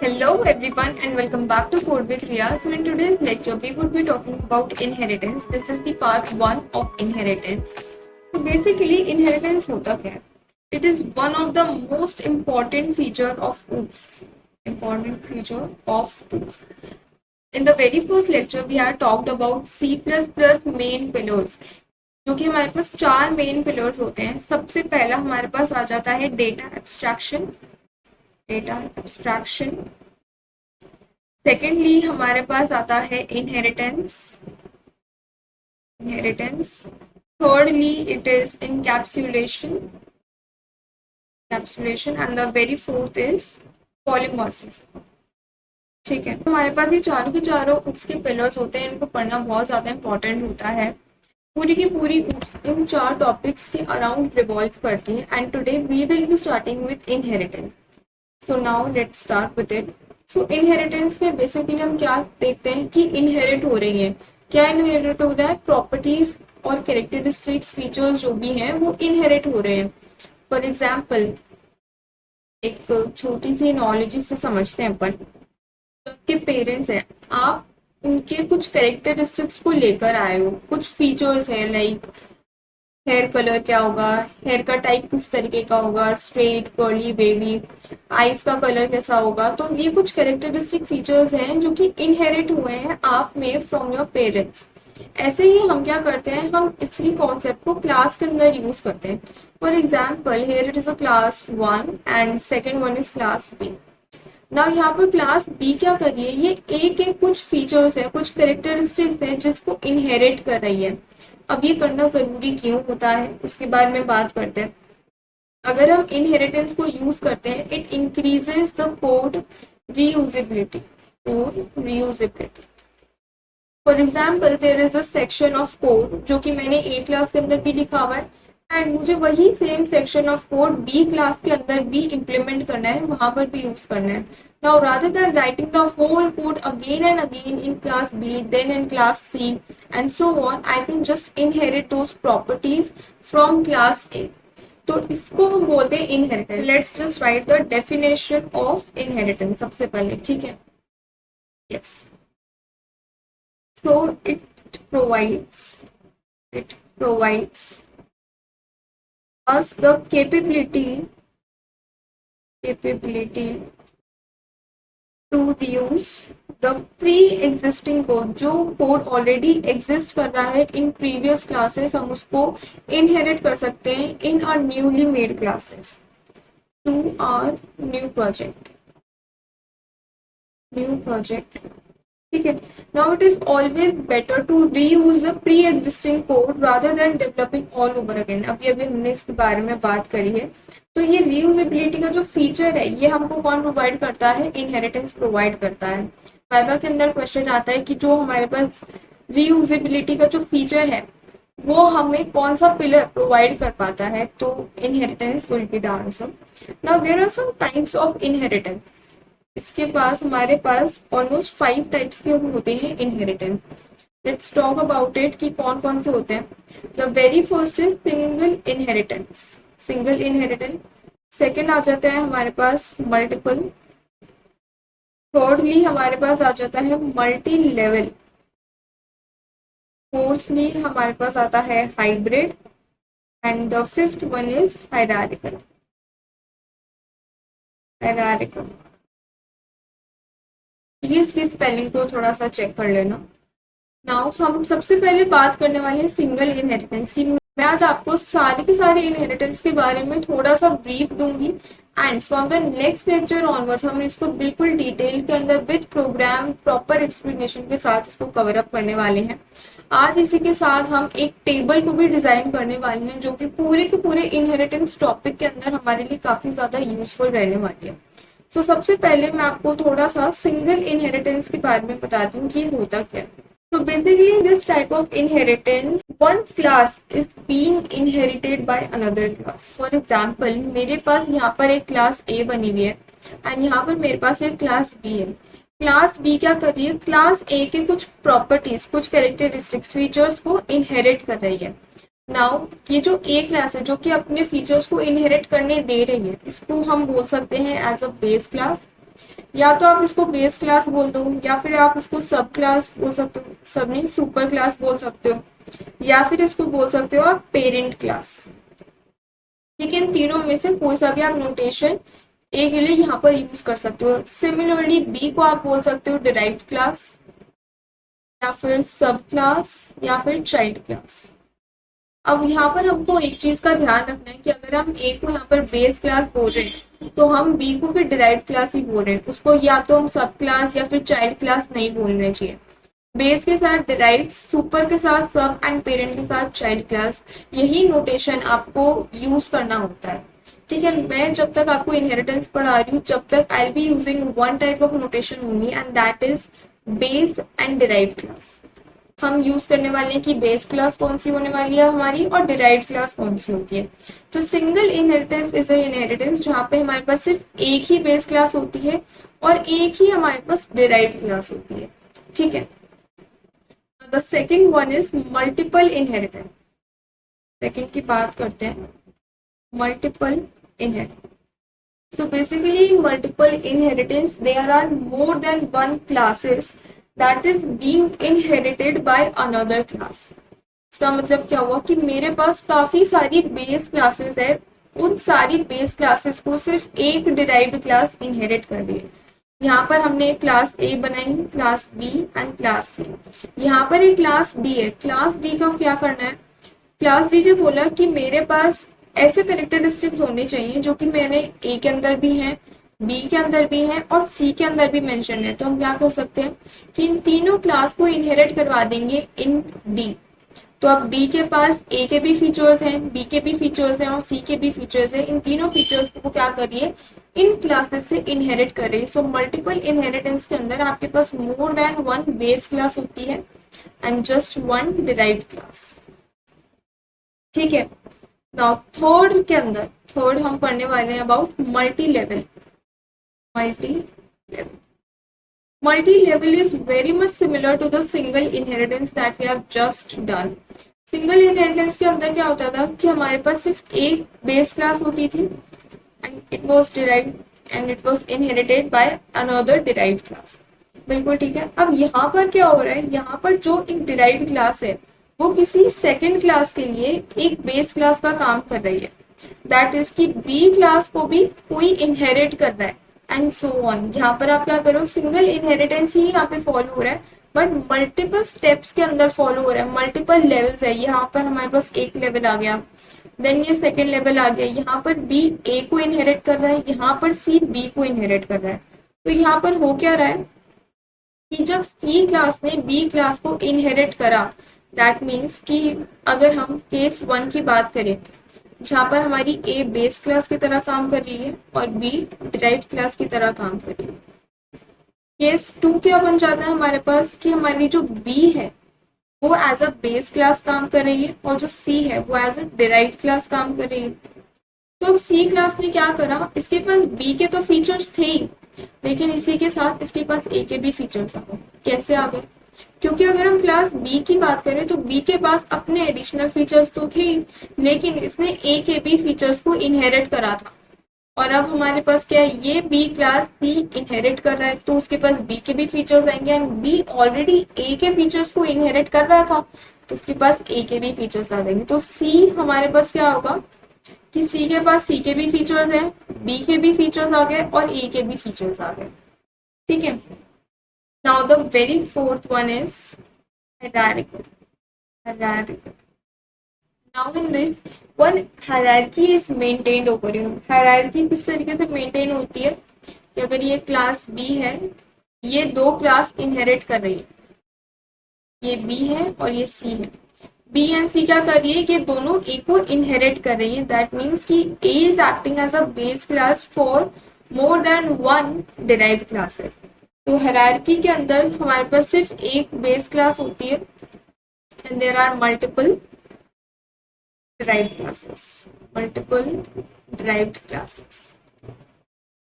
Hello everyone and welcome back to Code with Ria. So in today's lecture we would be talking about inheritance. This is the part 1 of inheritance. So basically inheritance होता क्या है? It is one of the most important feature of OOPS. Important feature of OOPS. In the very first lecture we had talked about C++ main pillars. जो कि हमारे पास 4 main pillars होते हैं. सबसे पहला हमारे पास आ जाता है डेटा एब्स्ट्रैक्शन. सेकेंडली हमारे पास आता है inheritance. Thirdly it is encapsulation and the very fourth is polymorphism. ठीक है, तो हमारे पास ये चारों के चारों उसके पिलर्स होते हैं. इनको पढ़ना बहुत ज्यादा इंपॉर्टेंट होता है. पूरी की पूरी इन 4 टॉपिक्स के अराउंड रिवॉल्व करती है. And today we will be starting with inheritance. So now let's start with it. So inheritance में बेसिकली हम क्या देखते हैं कि इनहेरिट हो रही है. क्या इनहेरिट हो रहा है? प्रॉपर्टीज और कैरेक्टरिस्टिक्स फीचर्स जो भी हैं वो इनहेरिट हो रहे हैं. फॉर एग्जाम्पल एक छोटी सी एनालॉजी से समझते हैं अपन. आपके पेरेंट्स हैं, आप उनके कुछ कैरेक्टरिस्टिक्स को लेकर आए हो. कुछ फीचर्स है लाइक हेयर कलर क्या होगा, हेयर का टाइप किस तरीके का होगा, स्ट्रेट, कर्ली, वेवी, आईज का कलर कैसा होगा. तो ये कुछ कैरेक्टरिस्टिक फीचर्स हैं जो कि इनहेरिट हुए हैं आप में फ्रॉम योर पेरेंट्स. ऐसे ही हम क्या करते हैं, हम इसी कॉन्सेप्ट को क्लास के अंदर यूज करते हैं. For example here it is a class 1 and second one is class B. ना यहाँ पर क्लास बी क्या कर रही है, ये ए के कुछ फीचर्स है, कुछ कैरेक्टरिस्टिक्स है जिसको इनहेरिट कर रही है. अब ये करना जरूरी क्यों होता है उसके बारे में बात करते हैं. अगर हम इनहेरिटेंस को यूज करते हैं it increases the code reusability. For example there is a section of code जो कि मैंने ए क्लास के अंदर भी लिखा हुआ है एंड मुझे वही same section of code B class के अंदर भी इम्प्लीमेंट करना है, वहां पर भी यूज करना है. Now rather than writing the whole code again and again in class B then in class C and so on, I can just inherit those properties from class A. तो इसको हम बोलते हैं inheritance. Let's just write the definition of inheritance सबसे पहले. ठीक है, yes. So it provides us the capability to reuse the pre-existing code. जो कोड ऑलरेडी एग्जिस्ट कर रहा है इन प्रीवियस क्लासेस, हम उसको इनहेरिट कर सकते हैं in our newly made classes to our new project. ठीक है. Now it is always better to reuse the pre existing code rather than developing all over again. अभी हमने इसके बारे में बात करी है. तो ये रीयूजेबिलिटी का जो फीचर है ये हमको कौन प्रोवाइड करता है? इनहेरिटेंस प्रोवाइड करता है. वाइवा के अंदर क्वेश्चन आता है कि जो हमारे पास रीयूजेबिलिटी का जो फीचर है वो हमें कौन सा पिलर प्रोवाइड कर पाता है, तो inheritance will be the answer. Now there are some types of inheritance. इसके पास हमारे पास ऑलमोस्ट 5 टाइप्स के होते हैं inheritance. Let's talk about it कि कौन कौन से होते हैं. The very first is single inheritance. Second आ जाता है हमारे पास मल्टीपल. थर्डली हमारे पास आ जाता है मल्टी लेवल. फोर्थली हमारे पास आता है hybrid and the fifth one is hierarchical. ये इसकी स्पेलिंग को थोड़ा सा चेक कर लेना. नाउ हम सबसे पहले बात करने वाले हैं सिंगल इनहेरिटेंस की. मैं आज आपको सारे के सारे इनहेरिटेंस के बारे में थोड़ा सा ब्रीफ दूंगी and from the next lecture onwards हम इसको बिल्कुल डिटेल के अंदर विद प्रोग्राम प्रॉपर एक्सप्लेनेशन के साथ इसको कवर अप करने वाले हैं. आज इसी के साथ हम एक टेबल को भी डिजाइन करने वाले हैं जो कि पूरे के पूरे इनहेरिटेंस टॉपिक के अंदर हमारे लिए काफी ज्यादा यूजफुल रहने वाली है. सो सबसे पहले मैं आपको थोड़ा सा सिंगल इनहेरिटेंस के बारे में बताती हूँ कि होता क्या है. तो basically this type of inheritance one class is being inherited by another class. For example मेरे पास यहाँ पर एक क्लास ए बनी हुई है एंड यहाँ पर मेरे पास एक क्लास बी है. क्लास बी क्या कर रही है? क्लास ए के कुछ प्रॉपर्टीज, कुछ कैरेक्टरिस्टिक्स, फीचर्स को इनहेरिट कर रही है. नाउ ये जो ए क्लास है जो कि अपने फीचर्स को इनहेरिट करने दे रही है, इसको हम बोल सकते हैं एज अ बेस क्लास. या तो आप इसको बेस क्लास बोल दो, या फिर आप इसको सब क्लास बोल सकते हो, सब नहीं सुपर क्लास बोल सकते हो, या फिर इसको बोल सकते हो आप पेरेंट क्लास। ठीक है, इन तीनों में से कोई सा भी आप नोटेशन ए के लिए यहाँ पर यूज कर सकते हो। सिमिलरली बी को आप बोल सकते हो डिराइव्ड क्लास, या फिर सब क्लास, या फिर चाइल्ड क्लास। अब यहाँ पर हमको एक चीज का ध्यान रखना है कि अगर हम ए को यहाँ पर बेस क्लास बोल रहे हैं तो हम बी को फिर डिराइव्ड क्लास ही बोल रहे हैं, उसको या तो हम सब क्लास या फिर चाइल्ड क्लास नहीं बोलना चाहिए। बेस के साथ डिराइव्ड, सुपर के साथ सब एंड पेरेंट के साथ चाइल्ड क्लास, यही नोटेशन आपको यूज करना होता है। ठीक है, मैं जब तक आपको इनहेरिटेंस पढ़ा रही हूँ जब तक I be using one type of notation only and that is base and derived class. हम यूज करने वाले हैं कि बेस क्लास कौन सी होने वाली है हमारी और डिराइव्ड क्लास कौन सी होती है। तो single inheritance is a inheritance जहाँ पे हमारे पास सिर्फ एक ही बेस क्लास होती है और एक ही हमारे पास डिराइव्ड क्लास होती है। ठीक है, the second one is multiple inheritance. Second की बात करते हैं, multiple inheritance. So basically in multiple inheritance there are more than one classes that is being inherited by another class। इसका मतलब क्या हुआ कि मेरे पास काफी सारी बेस क्लासेस है, उन सारी बेस क्लासेस को सिर्फ एक डिराइव्ड क्लास इनहेरिट कर रही है। यहाँ पर हमने क्लास ए बनाई, class B and class C. यहाँ पर एक क्लास डी है, क्लास डी का क्या करना है, क्लास डी ने बोला कि मेरे पास ऐसे करेक्टरिस्टिक्स होने चाहिए जो कि मैंने ए के अंदर भी हैं, बी के अंदर भी हैं और सी के अंदर भी मेंशन है। तो हम क्या कर सकते हैं कि इन तीनों क्लास को इनहेरिट करवा देंगे इन डी। तो अब डी के पास ए के भी फीचर्स हैं, बी के भी फीचर्स हैं और सी के भी फीचर्स हैं। इन तीनों फीचर्स को क्या करिए, इन क्लासेस से इनहेरिट कर रही है। सो मल्टीपल इनहेरिटेंस के अंदर आपके पास more than one base class होती है and just one derived class. ठीक है, नाउ थर्ड के अंदर, थर्ड हम पढ़ने वाले हैं about multi level. Multi level, multi level is very much similar to the single inheritance that we have just done. Single inheritance के अंदर क्या होता था कि हमारे पास सिर्फ एक बेस क्लास होती थी and it was derived and it was inherited by another derived class. बिल्कुल ठीक है। अब यहाँ पर क्या हो रहा है, यहाँ पर जो एक डिराइव्ड क्लास है वो किसी सेकेंड क्लास के लिए एक बेस क्लास का काम कर रही है। दैट इज कि बी क्लास को भी कोई इनहेरिट कर रहा है एंड सो ऑन। यहाँ पर आप क्या करो, सिंगल इनहेरिटेंस ही यहाँ पे फॉलो हो रहा है बट मल्टीपल स्टेप्स के अंदर फॉलो हो रहा है, मल्टीपल लेवल्स है। यहाँ पर हमारे पास एक लेवल आ गया, देन ये सेकेंड लेवल आ गया, यहाँ पर बी ए को इनहेरिट कर रहा है, यहाँ पर सी बी को इनहेरिट कर रहा है। तो यहाँ पर हो क्या रहा है कि जब सी क्लास ने बी क्लास को इनहेरिट करा, दैट मीन्स कि अगर हम केस 1 की बात करें जहां पर हमारी ए बेस क्लास की तरह काम कर रही है और बी डिराइव्ड क्लास की तरह काम कर रही है। केस 2 क्या बन जाता है हमारे पास कि हमारी जो बी है वो एज अ बेस क्लास काम कर रही है और जो सी है वो एज अ डिराइव्ड क्लास काम कर रही है। तो अब सी क्लास ने क्या करा, इसके पास बी के तो फीचर्स थे ही लेकिन इसी के साथ इसके पास ए के भी फीचर्स आ गए। कैसे आ गए, क्योंकि अगर हम क्लास बी की बात करें तो बी के पास अपने एडिशनल फीचर्स तो थे लेकिन इसने ए के भी फीचर्स को इनहेरिट करा था। और अब हमारे पास क्या है, ये बी क्लास सी इनहेरिट कर रहा है तो उसके पास बी के भी फीचर्स आएंगे एंड बी ऑलरेडी ए के फीचर्स को इनहेरिट कर रहा था तो उसके पास ए के भी फीचर्स आ जाएंगे। तो सी हमारे पास क्या होगा कि सी के पास सी के भी फीचर्स हैं, बी के भी फीचर्स आ गए और ए के भी फीचर्स आ गए। ठीक है, now the very fourth one is hierarchical। hierarchical, now in this one hierarchy is maintained over here। hierarchy किस तरीके से मेंटेन होती है कि अगर ये क्लास बी है, ये दो क्लास इनहेरिट कर रही है, ये बी है और ये सी है। बी एंड सी क्या कर रही है, ये दोनों ए को इनहेरिट कर रही है। दैट मीन्स कि A is acting as a base class for more than one derived classes. तो हायरार्की के अंदर हमारे पास सिर्फ एक बेस क्लास होती है and there are multiple derived classes, multiple derived classes.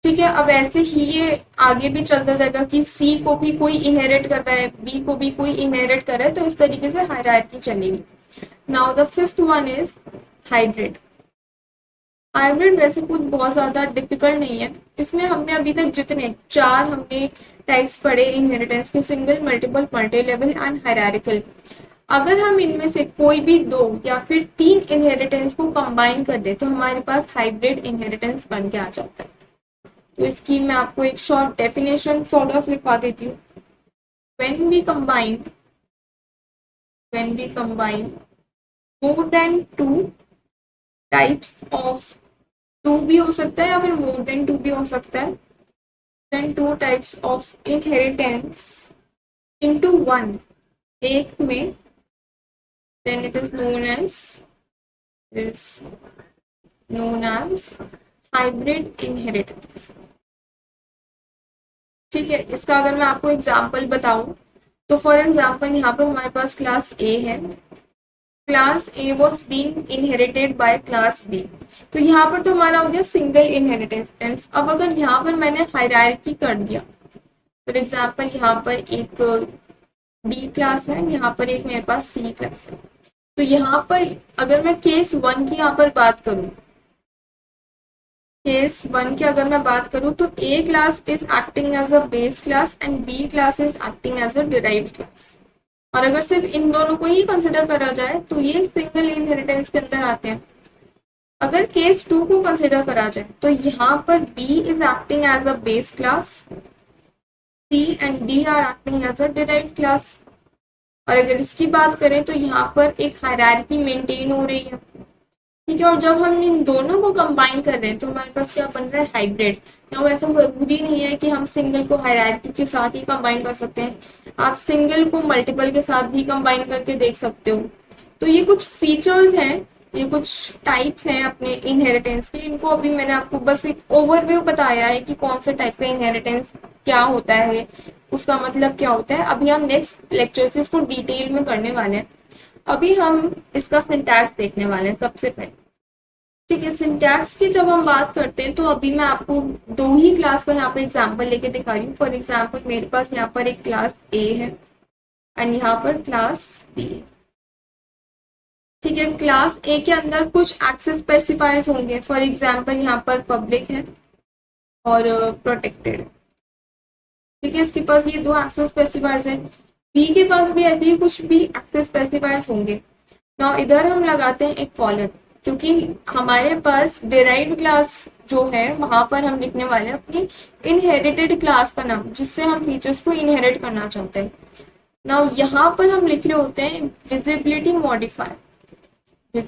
ठीक है, अब ऐसे ही ये आगे भी चलता जाएगा कि सी को भी कोई इनहेरिट कर रहा है, बी को भी कोई इनहेरिट कर रहा है, तो इस तरीके से हायरार्की चलेगी। Now the fifth one is hybrid. Hybrid वैसे कुछ बहुत ज्यादा डिफिकल्ट नहीं है। इसमें हमने अभी तक जितने 4 हमने टाइप्स पढ़े इनहेरिटेंस के, single, multiple, multi level and hierarchical. अगर हम इनमें से कोई भी 2 या फिर 3 इनहेरिटेंस को कंबाइन कर दे तो हमारे पास हाइब्रिड इनहेरिटेंस बन के आ जाता है। तो इसकी मैं आपको एक शॉर्ट डेफिनेशन सॉर्ट ऑफ लिखवा देती हूँ। when we combine more than 2 types of, 2 भी हो सकता है या फिर more than 2 भी हो सकता है, then 2 types of inheritance into one, एक में, then it is known as hybrid inheritance। ठीक है, इसका अगर मैं आपको एग्जांपल बताऊं तो फॉर एग्जांपल यहाँ पर हमारे पास क्लास ए है, class A was being inherited by class B. तो यहाँ पर तो हमारा हो गया सिंगल इनहेरिटेंस। अब अगर यहाँ पर मैंने हायरार्की कर दिया, फॉर एग्जांपल यहाँ पर एक बी क्लास है, यहाँ पर एक मेरे पास सी क्लास है। तो यहाँ पर अगर मैं केस 1 की यहाँ पर बात करूँ, केस 1 की अगर मैं बात करूँ तो A class is acting as a base class and B class is acting as a derived class. और अगर सिर्फ इन दोनों को ही कंसिडर करा जाए तो ये सिंगल इनहेरिटेंस के अंदर आते हैं। अगर केस 2 को कंसिडर करा जाए तो यहाँ पर B is acting as a base class, C and D are acting as a derived class. और अगर इसकी बात करें तो यहाँ पर एक हायरार्की मेंटेन हो रही है। ठीक है, और जब हम इन दोनों को कंबाइन कर रहे हैं तो हमारे पास क्या बन रहा है, हाइब्रिड। यहाँ ऐसा जरूरी नहीं है कि हम सिंगल को हायरार्की के साथ ही कंबाइन कर सकते हैं, आप सिंगल को मल्टीपल के साथ भी कंबाइन करके देख सकते हो। तो ये कुछ फीचर्स हैं, ये कुछ टाइप्स हैं अपने इनहेरिटेंस के। इनको अभी मैंने आपको बस एक ओवरव्यू बताया है कि कौन से टाइप का इनहेरिटेंस क्या होता है, उसका मतलब क्या होता है। अभी हम नेक्स्ट लेक्चर से इसको डिटेल में करने वाले हैं। अभी हम इसका सिंटैक्स देखने वाले हैं सबसे पहले। ठीक है, सिंटैक्स की जब हम बात करते हैं तो अभी मैं आपको 2 ही क्लास का यहाँ पे एग्जांपल लेके दिखा रही हूँ। फॉर एग्जांपल मेरे पास यहाँ पर एक क्लास ए है एंड यहाँ पर क्लास बी है। ठीक है, क्लास ए के अंदर कुछ एक्सेस स्पेसिफायर्स होंगे। फॉर एग्जांपल यहाँ पर पब्लिक है और प्रोटेक्टेड। ठीक है, इसके पास ये 2 एक्सेस स्पेसिफायर्स है। बी के पास भी ऐसे ही कुछ भी एक्सेस स्पेसिफायर्स होंगे। नाउ इधर हम लगाते हैं एक कॉलन, क्योंकि हमारे पास डिराइव्ड क्लास जो है वहां पर हम लिखने वाले हैं अपनी इनहेरिटेड क्लास का नाम, जिससे हम फीचर्स को इनहेरिट करना चाहते हैं। नाउ यहाँ पर हम लिख रहे होते हैं विजिबिलिटी मॉडिफायर। अब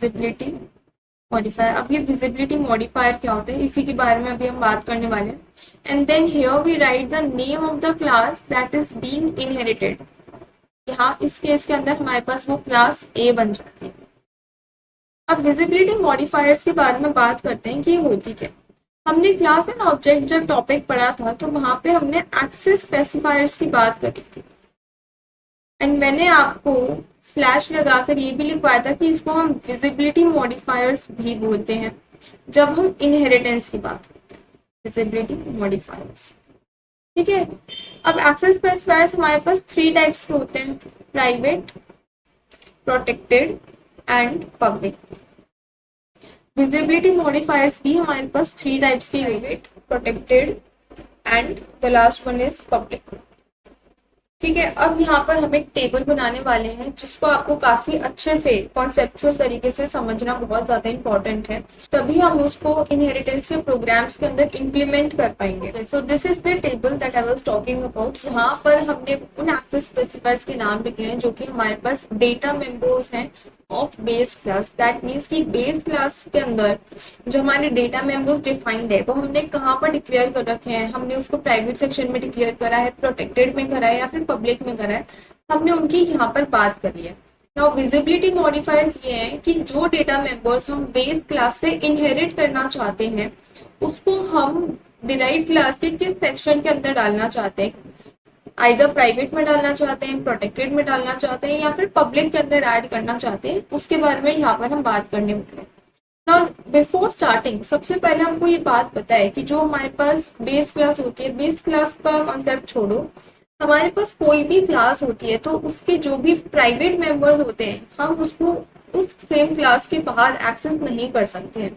ये विजिबिलिटी मॉडिफायर क्या होता है इसी के बारे में अभी हम बात करने वाले हैं। And then here we write the name of the class that is being inherited. यहाँ इस केस के अंदर हमारे पास वो क्लास ए बन जाती है। अब विजिबिलिटी मॉडिफायर्स के बारे में बात करते हैं कि ये होती क्या। हमने क्लास एंड ऑब्जेक्ट जब टॉपिक पढ़ा था तो वहां पे हमने एक्सेस स्पेसिफायर्स की बात करी थी एंड मैंने आपको स्लैश लगाकर ये भी लिखवाया था कि इसको हम विजिबिलिटी मॉडिफायर्स भी बोलते हैं जब हम इनहेरिटेंस की बात करते हैं, विजिबिलिटी मॉडिफायर्स। ठीक है, अब एक्सेस स्पेसिफायर्स हमारे पास 3 टाइप्स के होते हैं, private, protected and public. Visibility modifiers भी हमारे पास 3 टाइप्स के, private, protected and the last one is public. ठीक है, अब यहाँ पर हम एक टेबल बनाने वाले हैं जिसको आपको काफी अच्छे से कॉन्सेप्चुअल तरीके से समझना बहुत ज्यादा इंपॉर्टेंट है, तभी हम उसको इनहेरिटेंस के प्रोग्राम्स के अंदर इम्प्लीमेंट कर पाएंगे। So this is the table that I was talking about. यहाँ पर हमने उन एक्सेस स्पेसिफायर्स के नाम लिखे हैं जो कि हमारे पास डेटा मेंबर्स हैं of base class. That means कि बेस क्लास के अंदर जो हमारे डेटा मेंबर्स डिफाइंड है वो हमने कहाँ पर डिक्लेयर कर रखे हैं। हमने उसको प्राइवेट सेक्शन में डिक्लेयर करा है, प्रोटेक्टेड में करा है या फिर पब्लिक में करा है, हमने उनकी यहाँ पर बात करी है। नाउ विजिबिलिटी मॉडिफायर्स ये हैं कि जो डेटा मेंबर्स हम बेस क्लास से इनहेरिट करना चाहते हैं उसको हम डिराइव्ड क्लास के किस सेक्शन के अंदर डालना चाहते हैं, आइदर प्राइवेट में डालना चाहते हैं, प्रोटेक्टेड में डालना चाहते हैं या फिर पब्लिक के अंदर ऐड करना चाहते हैं, उसके बारे में यहाँ पर हम बात करने वाले हैं। नाउ बिफोर स्टार्टिंग सबसे पहले हमको ये बात पता है कि जो हमारे पास बेस क्लास होती है, बेस क्लास का कॉन्सेप्ट छोड़ो, हमारे पास कोई भी क्लास होती है तो उसके जो भी प्राइवेट मेंबर्स होते हैं हम उसको उस सेम क्लास के बाहर एक्सेस नहीं कर सकते हैं।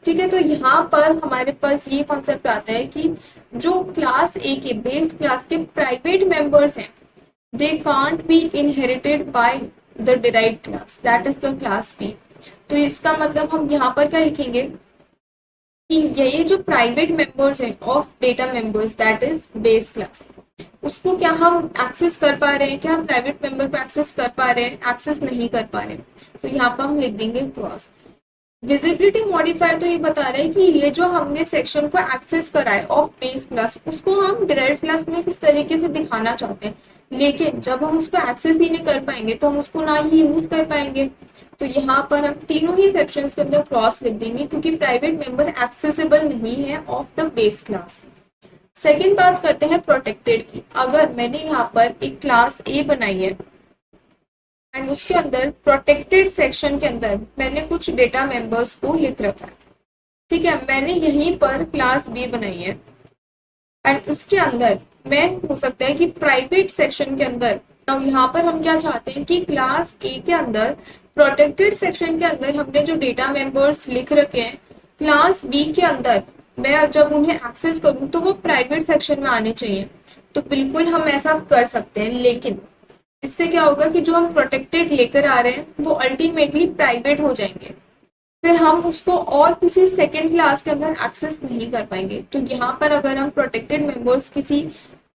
ठीक है, तो यहाँ पर हमारे पास ये कॉन्सेप्ट आता है कि जो क्लास ए के बेस क्लास के प्राइवेट मेंबर्स हैं, they can't be inherited by the derived class, that is the class B। तो इसका मतलब हम यहाँ पर क्या लिखेंगे कि ये जो प्राइवेट मेंबर्स हैं of data members that is base class, उसको क्या हम एक्सेस कर पा रहे हैं, क्या हम प्राइवेट मेंबर को एक्सेस कर पा रहे हैं, एक्सेस नहीं कर पा रहे हैं। तो यहाँ पर हम लिख देंगे क्रॉस। विजिबिलिटी मॉडिफायर तो ये बता रहे हैं कि ये जो हमने सेक्शन को एक्सेस करा है ऑफ बेस क्लास, उसको हम डिराइव्ड क्लास में किस तरीके से दिखाना चाहते हैं, लेकिन जब हम उसको एक्सेस ही नहीं कर पाएंगे तो हम उसको ना ही यूज कर पाएंगे। तो यहाँ पर हम तीनों ही सेक्शंस के अंदर क्रॉस लिख देंगे क्योंकि प्राइवेट मेंबर एक्सेसिबल नहीं है of the base class. Second बात करते हैं प्रोटेक्टेड की। अगर मैंने यहाँ पर एक क्लास ए बनाई है एंड उसके अंदर प्रोटेक्टेड सेक्शन के अंदर मैंने कुछ डेटा मेंबर्स को लिख रखा है, ठीक है, मैंने यहीं पर क्लास बी बनाई है एंड उसके अंदर मैं हो सकता है कि प्राइवेट सेक्शन के अंदर, यहाँ पर हम क्या चाहते हैं कि क्लास ए के अंदर प्रोटेक्टेड सेक्शन के अंदर हमने जो डेटा मेंबर्स लिख रखे हैं, क्लास बी के अंदर मैं जब उन्हें एक्सेस करूं तो वो प्राइवेट सेक्शन में आने चाहिए। तो बिल्कुल हम ऐसा कर सकते हैं, लेकिन इससे क्या होगा कि जो हम प्रोटेक्टेड लेकर आ रहे हैं वो अल्टीमेटली प्राइवेट हो जाएंगे, फिर हम उसको और किसी सेकेंड क्लास के अंदर एक्सेस नहीं कर पाएंगे। तो यहाँ पर अगर हम प्रोटेक्टेड मेंबर्स किसी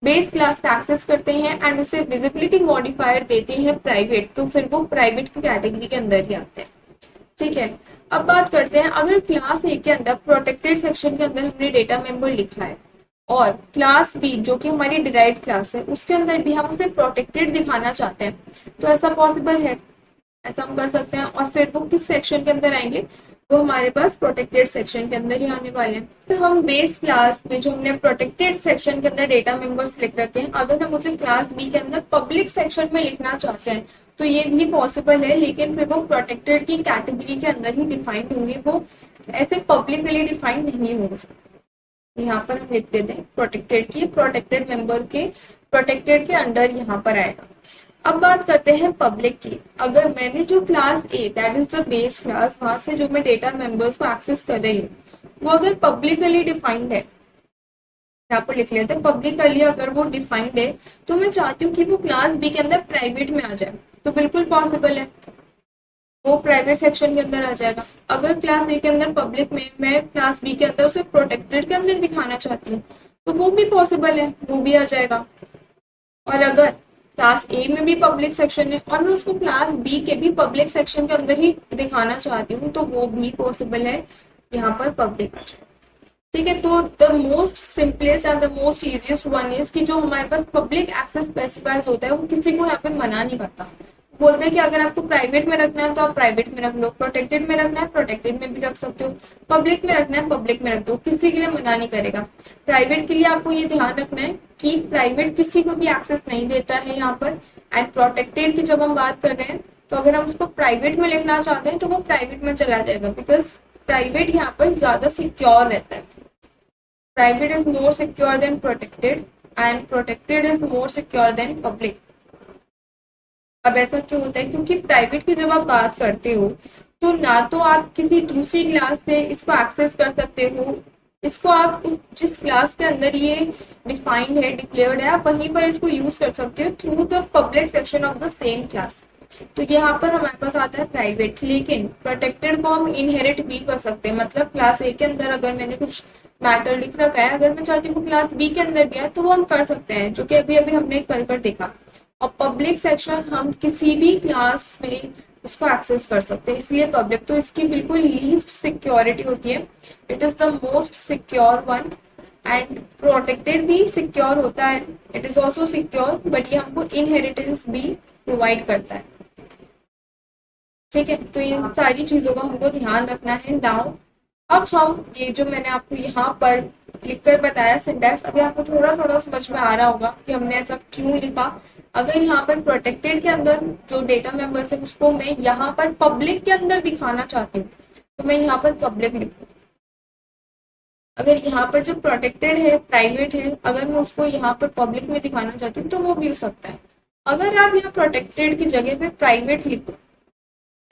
बेस क्लास का एक्सेस करते हैं एंड उसे विजिबिलिटी मॉडिफायर देते हैं प्राइवेट, तो फिर वो प्राइवेट की कैटेगरी के अंदर ही आते हैं। ठीक है, अब बात करते हैं अगर क्लास ए के अंदर प्रोटेक्टेड सेक्शन के अंदर हमने डेटा मेंबर लिखा है और क्लास बी जो कि हमारी डिराइव्ड क्लास है उसके अंदर भी हम उसे प्रोटेक्टेड दिखाना चाहते हैं, तो ऐसा पॉसिबल है, ऐसा हम कर सकते हैं। और फिर वो किस सेक्शन के अंदर आएंगे, वो हमारे पास प्रोटेक्टेड सेक्शन के अंदर ही आने वाले हैं। तो हम बेस क्लास में जो हमने प्रोटेक्टेड सेक्शन के अंदर डेटा मेंबर्स लिख रखे हैं, अगर हम उसे क्लास बी के अंदर पब्लिक सेक्शन में लिखना चाहते हैं तो ये भी पॉसिबल है, लेकिन फिर वो प्रोटेक्टेड की कैटेगरी के अंदर ही डिफाइंड होंगे, वो ऐसे पब्लिकली डिफाइंड नहीं हो सकते। यहाँ पर हम लिख देते हैं प्रोटेक्टेड की, प्रोटेक्टेड मेंबर के प्रोटेक्टेड के अंडर यहाँ पर आएगा। अब बात करते हैं पब्लिक की। अगर मैंने जो class A that is the base class, वहां से जो मैं डेटा मेंबर्स को एक्सेस कर रही हूँ वो अगर पब्लिकली डिफाइंड है, यहाँ पर लिख लेते हैं पब्लिकली अगर वो डिफाइंड है, तो मैं चाहती हूँ कि वो क्लास बी के अंदर प्राइवेट में आ जाए, तो बिल्कुल पॉसिबल है, वो प्राइवेट सेक्शन के अंदर आ जाएगा। अगर क्लास ए के अंदर पब्लिक में मैं क्लास बी के अंदर उसे प्रोटेक्टेड के अंदर दिखाना चाहती हूँ तो वो भी पॉसिबल है, वो भी आ जाएगा। और अगर क्लास ए में भी पब्लिक सेक्शन है और मैं उसको क्लास बी के भी पब्लिक सेक्शन के अंदर ही दिखाना चाहती हूँ तो वो भी पॉसिबल है, यहाँ पर पब्लिक आ जाए। ठीक है, तो the most simplest and the most easiest one is कि जो हमारे पास पब्लिक एक्सेस स्पेसिफायर्स होता है वो किसी को यहाँ पे मना नहीं करता, बोलते हैं कि अगर आपको प्राइवेट में रखना है तो आप प्राइवेट में रख लो, प्रोटेक्टेड में रखना है प्रोटेक्टेड में भी रख सकते हो, पब्लिक में रखना है पब्लिक में रख दो, किसी के लिए मना नहीं करेगा। प्राइवेट के लिए आपको ये ध्यान रखना है कि प्राइवेट किसी को भी एक्सेस नहीं देता है यहाँ पर। एंड प्रोटेक्टेड की जब हम बात कर रहे हैं तो अगर हम उसको प्राइवेट में लिखना चाहते हैं तो वो प्राइवेट में चला जाएगा, बिकॉज प्राइवेट यहाँ पर ज्यादा सिक्योर रहता है। Private is more secure than protected and protected is more secure than public. अब ऐसा क्यों होता है, क्योंकि प्राइवेट की जब आप बात करते हो तो ना तो आप किसी दूसरी क्लास से इसको एक्सेस कर सकते हो, इसको आप जिस क्लास के अंदर ये डिफाइंड है, डिक्लेयर्ड है, आप वहीं पर इसको यूज कर सकते हो through the public section of the same class. तो यहाँ पर हमारे पास आता है प्राइवेट, लेकिन प्रोटेक्टेड को हम इनहेरिट भी कर सकते हैं। मतलब क्लास ए के अंदर अगर मैंने कुछ मैटर लिख रखा है, अगर मैं चाहती हूँ क्लास बी के अंदर भी है तो वो हम कर सकते हैं, जो कि अभी अभी हमने कर देखा। और पब्लिक सेक्शन हम किसी भी क्लास में उसको एक्सेस कर सकते हैं, इसलिए पब्लिक। तो इसकी बिल्कुल लीस्ट सिक्योरिटी होती है, it is the most secure one. And protected भी सिक्योर होता है, it is also secure, but ये हमको इनहेरिटेंस भी प्रोवाइड करता है। ठीक है, तो इन सारी चीजों का हमको ध्यान रखना है। नाउ अब हम ये जो मैंने आपको यहाँ पर लिखकर बताया सिंटैक्स, अभी आपको थोड़ा थोड़ा समझ में आ रहा होगा कि हमने ऐसा क्यों लिखा। अगर यहाँ पर प्रोटेक्टेड के अंदर जो डेटा मेंबर्स है उसको मैं यहाँ पर पब्लिक के अंदर दिखाना चाहती हूँ तो मैं यहाँ पर पब्लिक लिखूँ। अगर यहाँ पर जो प्रोटेक्टेड है प्राइवेट है, अगर मैं उसको यहाँ पर पब्लिक में दिखाना चाहती हूँ तो वो भी हो सकता है। अगर आप यहाँ प्रोटेक्टेड की जगह पे प्राइवेट लिखो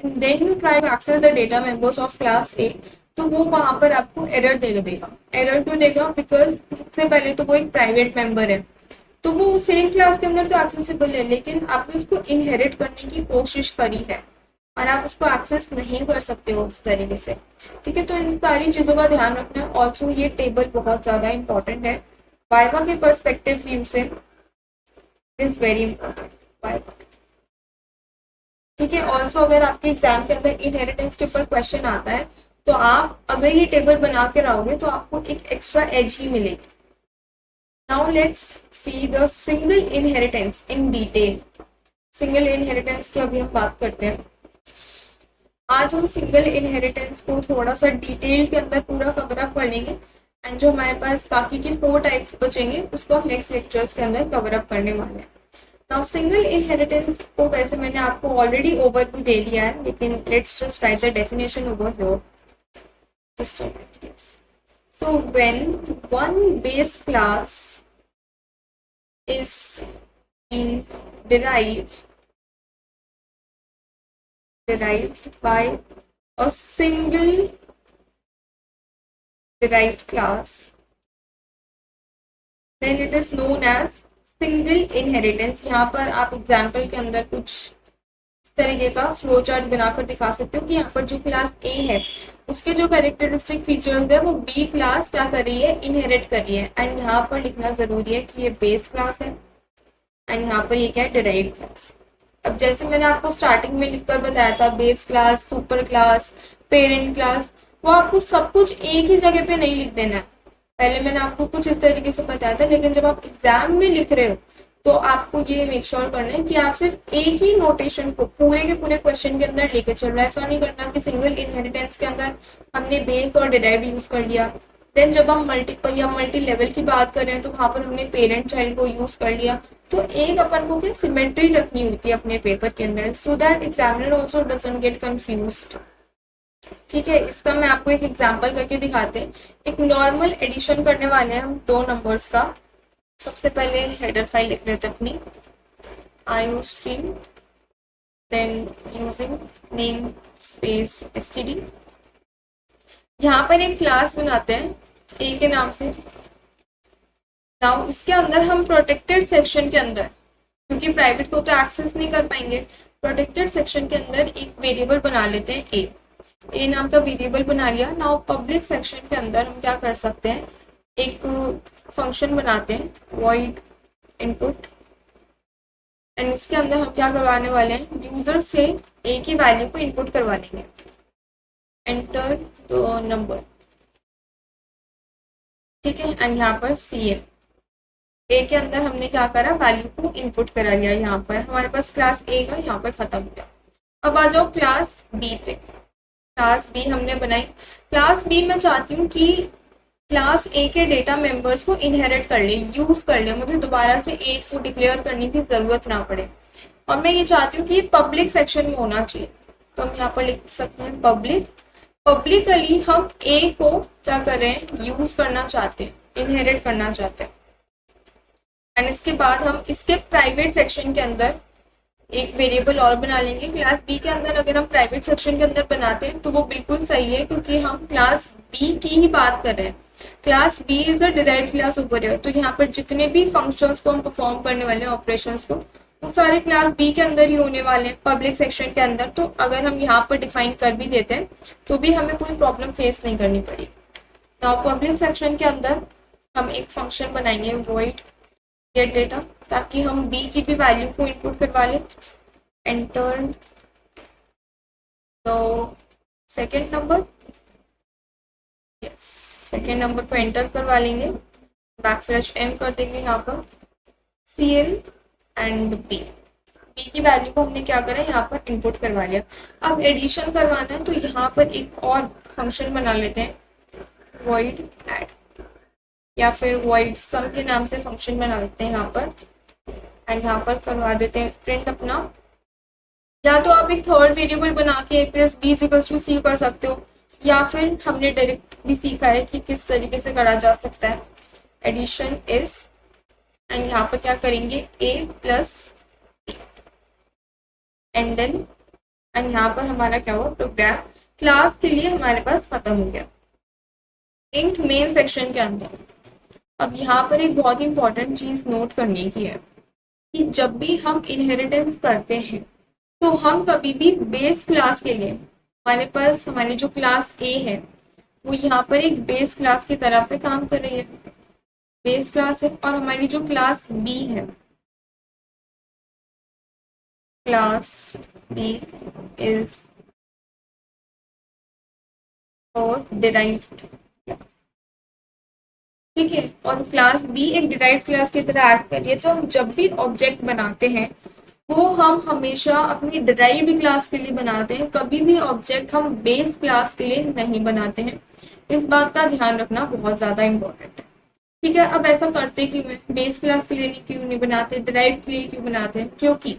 and then you try to access the data members of class A, तो वो वहां पर आपको एरर देगा। एरर क्यों देगा? बिकॉज सबसे पहले तो वो एक प्राइवेट मेंबर है, तो वो सेम क्लास के अंदर तो एक्सेसिबल है, लेकिन आपने उसको इनहेरिट करने की कोशिश करी है और आप उसको एक्सेस नहीं कर सकते हो उस तरीके से। ठीक है, तो इन सारी चीजों का ध्यान रखना है। ऑल्सो ये टेबल बहुत ज्यादा इंपॉर्टेंट है वाइवा के पर्सपेक्टिव व्यू से, इज वेरी इंपॉर्टेंट वाइवा। ठीक है, ऑल्सो अगर आपके एग्जाम के अंदर इनहेरिटेंस के ऊपर क्वेश्चन आता है, तो आप अगर ये टेबल बना के रहोगे तो आपको एक एक्स्ट्रा एज ही मिलेगी। Now let's see the single inheritance in detail. Single inheritance की अभी हम बात करते हैं। आज हम सिंगल इनहेरिटेंस को थोड़ा सा डिटेल के अंदर पूरा कवर अप कर लेंगे, एंड जो हमारे पास बाकी के 4 टाइप्स बचेंगे उसको हम नेक्स्ट लेक्चर्स के अंदर कवर अप करने वाले हैं। नाउ सिंगल इनहेरिटेंस को वैसे मैंने आपको ऑलरेडी ओवरव्यू दे दिया है, लेकिन let's just write the definition over here. Just a minute please. So when one base class is being derived by a single derived class, then it is known as single inheritance। यहाँ पर आप example के अंदर कुछ इस तरीके का flow chart बनाकर दिखा सकते हो कि यहाँ पर जो क्लास ए है उसके जो कैरेक्टरिस्टिक फीचर्स है वो बी क्लास क्या कर रही है, इनहेरिट कर रही है। एंड यहाँ पर लिखना जरूरी है कि ये बेस क्लास है एंड यहाँ पर ये क्या है, डिराइव्ड क्लास। अब जैसे मैंने आपको स्टार्टिंग में लिखकर बताया था, base class, super class, parent class, वो आपको सब कुछ एक ही जगह पे नहीं लिख देना है। पहले मैंने आपको कुछ इस तरीके से बताया था, लेकिन जब आप एग्जाम में लिख रहे हो तो आपको ये मेक श्योर करना है कि आप सिर्फ एक ही नोटेशन को पूरे के पूरे क्वेश्चन के अंदर लेके चल रहे हैं। ऐसा नहीं करना कि सिंगल इनहेरिटेंस के अंदर हमने बेस और डिराइव्ड यूज कर लिया, देन जब हम मल्टीपल या मल्टी लेवल की बात कर रहे हैं तो वहां पर हमने पेरेंट चाइल्ड को यूज कर लिया। तो एक अपन को क्या सिमेट्री रखनी होती है अपने पेपर के अंदर, so that examiner also doesn't get confused. ठीक है, इसका मैं आपको एक एग्जाम्पल करके दिखाते हैं। एक नॉर्मल एडिशन करने वाले हैं हम 2 नंबर्स का। सबसे पहले हेडर फाइल लिख लेते हैं अपनी, iostream, then using namespace std। यहाँ पर एक क्लास बनाते हैं ए के नाम से। नाउ इसके अंदर हम प्रोटेक्टेड सेक्शन के अंदर, क्योंकि प्राइवेट को तो एक्सेस नहीं कर पाएंगे, प्रोटेक्टेड सेक्शन के अंदर एक वेरिएबल बना लेते हैं ए नाम का वेरिएबल बना लिया। नाउ पब्लिक सेक्शन के अंदर हम क्या कर सकते हैं, एक फंक्शन बनाते हैं void input, एंड इसके अंदर हम क्या करवाने वाले हैं, यूजर से ए की वैल्यू को इनपुट करवा लेंगे, एंटर द नंबर। ठीक है, एंड यहाँ पर cn, ए के अंदर हमने क्या करा, वैल्यू को इनपुट करा लिया। यहाँ पर हमारे पास क्लास ए का यहाँ पर खत्म हो गया। अब आ जाओ क्लास बी पे। क्लास बी हमने बनाई। क्लास बी मैं चाहती हूँ कि क्लास ए के डेटा मेंबर्स को इनहेरिट कर ले, यूज कर ले, मुझे दोबारा से ए को डिक्लेयर करने की जरूरत ना पड़े, और मैं ये चाहती हूँ कि पब्लिक सेक्शन में होना चाहिए। तो हम यहाँ पर लिख सकते हैं पब्लिक। पब्लिकली हम ए को क्या कर रहे हैं, यूज करना चाहते हैं, इनहेरिट करना चाहते हैं। एंड इसके बाद हम इसके प्राइवेट सेक्शन के अंदर एक वेरिएबल और बना लेंगे। क्लास बी के अंदर अगर हम प्राइवेट सेक्शन के अंदर बनाते हैं तो वो बिल्कुल सही है, क्योंकि हम क्लास बी की ही बात कर रहे हैं। Class B is a derived class over here, तो यहाँ पर जितने भी फंक्शंस को हम परफॉर्म करने वाले हैं, ऑपरेशंस को, वो सारे क्लास बी के अंदर ही होने वाले हैं, पब्लिक सेक्शन के अंदर। तो अगर हम यहाँ पर डिफाइन कर भी देते हैं तो भी हमें कोई प्रॉब्लम फेस नहीं करनी पड़ेगी। नाउ पब्लिक सेक्शन के अंदर हम एक फंक्शन बनाएंगे void गेट डेटा, ताकि हम बी की भी वैल्यू को इनपुट करवा लें। Enter the second number, yes, second number को एंटर करवा लेंगे, \n कर देंगे यहाँ पर cn एंड b की वैल्यू को हमने क्या करा, यहाँ पर इनपुट करवा लिया। अब एडिशन करवाना है तो यहाँ पर एक और फंक्शन बना लेते हैं void add, या फिर void sum के नाम से फंक्शन बना लेते हैं यहाँ पर, एंड यहाँ पर करवा देते हैं प्रिंट अपना। या तो आप एक थर्ड वेरिएबल बना के प्लस b = c कर सकते हो, या फिर हमने डायरेक्ट भी सीखा है कि किस तरीके से करा जा सकता है। एडिशन इज, एंड यहाँ पर क्या करेंगे, a + b, and then and यहाँ पर हमारा क्या हुआ, प्रोग्राम क्लास के लिए हमारे पास खत्म हो गया इंट मेन सेक्शन के अंदर। अब यहाँ पर एक बहुत इंपॉर्टेंट चीज नोट करने की है कि जब भी हम इनहेरिटेंस करते हैं तो हम कभी भी बेस क्लास के लिए, हमारे पास हमारी जो क्लास ए है वो यहाँ पर एक बेस क्लास की तरह पे काम कर रही है, बेस क्लास है, और हमारी जो क्लास बी है, क्लास बी इज और डिराइव्ड क्लास, ठीक है, और क्लास बी एक डिराइव्ड क्लास की तरह एक्ट कर रही है। तो हम जब भी ऑब्जेक्ट बनाते हैं वो हम हमेशा अपनी डिराइव्ड क्लास के लिए बनाते हैं, कभी भी ऑब्जेक्ट हम बेस क्लास के लिए नहीं बनाते हैं। इस बात का ध्यान रखना बहुत ज्यादा इंपॉर्टेंट है, ठीक है। अब ऐसा करते क्यों है, बेस क्लास के लिए क्यों नहीं बनाते, डिराइव्ड के लिए क्यों बनाते हैं, क्योंकि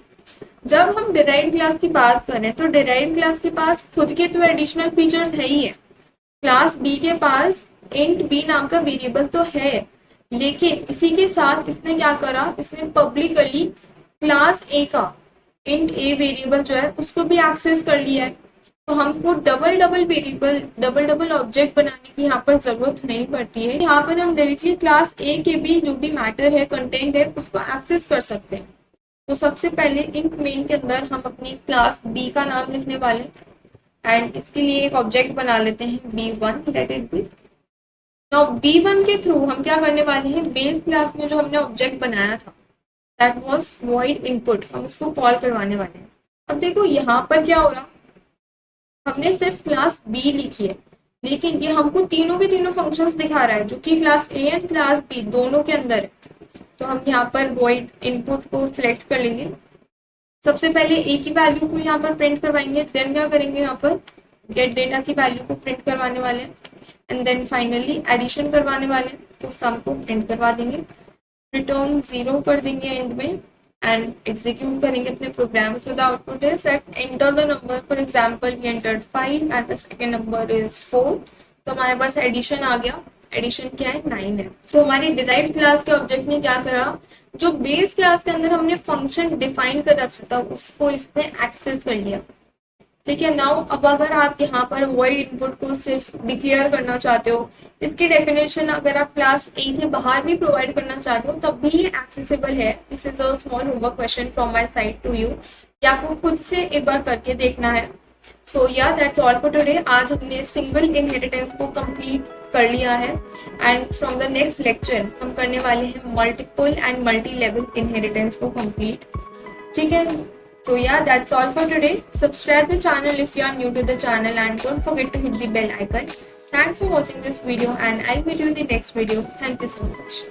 जब हम डिराइव्ड क्लास की बात करें तो डिराइव्ड क्लास के पास खुद के तो एडिशनल फीचर्स है ही है, क्लास बी के पास इंट बी नाम का वेरिएबल तो है, लेकिन इसी के साथ इसने क्या करा, इसने पब्लिकली क्लास ए का इंट ए वेरिएबल जो है उसको भी एक्सेस कर लिया है। तो हमको double double variable, double double object बनाने की यहाँ पर जरूरत नहीं पड़ती है। यहाँ पर हम डायरेक्टली क्लास ए के भी जो भी मैटर है, कंटेंट है, उसको एक्सेस कर सकते हैं। तो सबसे पहले इंट मेन के अंदर हम अपनी क्लास बी का नाम लिखने वाले एंड इसके लिए एक ऑब्जेक्ट बना लेते हैं b1, let it be. Now b1 के थ्रू हम क्या करने वाले हैं, बेस क्लास में जो हमने ऑब्जेक्ट बनाया था दैट वाज void input, हम उसको कॉल करवाने वाले हैं। अब देखो यहाँ पर क्या हो रहा, हमने सिर्फ क्लास बी लिखी है लेकिन ये हमको तीनों के तीनों फंक्शंस दिखा रहा है जो कि class A and class B दोनों के अंदर है। तो हम यहाँ पर void input को सिलेक्ट कर लेंगे, सबसे पहले ए की वैल्यू को यहाँ पर प्रिंट करवाएंगे, देन क्या करेंगे, यहाँ पर गेट डेटा की वैल्यू को प्रिंट करवाने वाले हैं एंड देन फाइनली एडिशन करवाने वाले हैं, तो सम को प्रिंट करवा देंगे, रिटर्न 0 कर देंगे एंड में एंड एग्जीक्यूट करेंगे अपने program. So the output is that enter the number, for example we entered 5 and the second number is 4। तो हमारे पास एडिशन आ गया, एडिशन क्या है, 9 है। तो हमारी डिराइव्ड क्लास के ऑब्जेक्ट ने क्या करा, जो बेस क्लास के अंदर हमने फंक्शन डिफाइन कर रखा था उसको इसने एक्सेस कर लिया, ठीक है। नाउ अब अगर आप यहाँ पर void इनपुट को सिर्फ डिक्लेयर करना चाहते हो, इसकी डेफिनेशन अगर आप क्लास ए के बाहर भी प्रोवाइड करना चाहते हो तब भी ये एक्सेसिबल है। This is a small homework question from my side to you, ये आपको खुद से एक बार करके देखना है। सो या दैट्स ऑल फॉर टुडे। आज हमने सिंगल इनहेरिटेंस को कंप्लीट कर लिया है and from the next lecture हम करने वाले हैं multiple and multi level inheritance को कंप्लीट, ठीक है। So yeah, that's all for today. Subscribe the channel if you are new to the channel and don't forget to hit the bell icon. Thanks for watching this video and I'll meet you in the next video. Thank you so much.